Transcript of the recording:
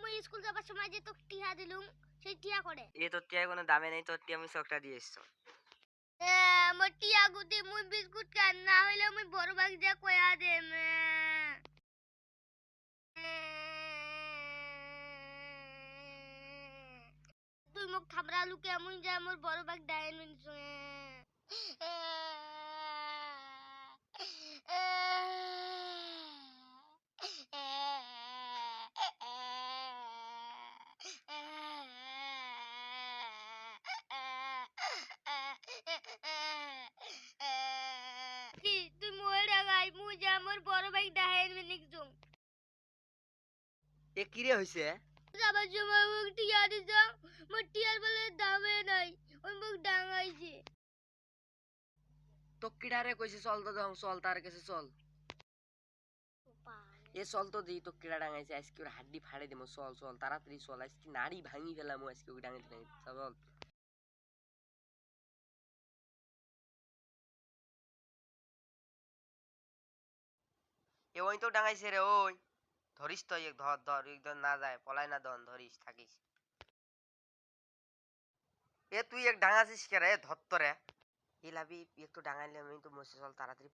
মুই স্কুল যাবার সময় যে তোকে টিয়া দিলুম সেই টিয়া করে এ তোর টিয়া কোনো দামে নেই, তোর টিয়া আমি চকটা দিয়ে এসছো। মোর টিয়া গুদি মুই বিস্কুট খান না হইলে মুই বড় ভাগ যা কয়া দেম তুই মোক থামরা লুকে মুই যা মোর বড় ভাগ ডাইন মিনছু কি তুই মোর ডাগাই মুই যা মোর বড় ভাই ডাইন মিনছু এ কি রে হইছে? যাবার সময় মুখ টিয়া দিছ মোর টিয়ার বলে দামে নাই ওই মুখ ডাঙাইছে তো কিডারে কইছে চল তো যাও, চল তার কাছে চল। এ চল তো দিই, তো কিডা ডাঙাইছে আজকে ওর হাড্ডি ফাড়ে দিমু, চল চল তাড়াতাড়ি চল, আজকে নাড়ি ভাঙি ফেলামু আজকে ওই ডাঙাইতে চল। এ ওই তো ডাঙাইছে রে, ওই ধরিস তো, এক ধর ধর একদম না যায় পলাই না, দন ধরিস থাকিস। এ তুই এক ডাঙাছিস কে রে, ধর তো রে। এ লাবি একটু ডাঙাইলে আমি তো মসে, চল তাড়াতাড়ি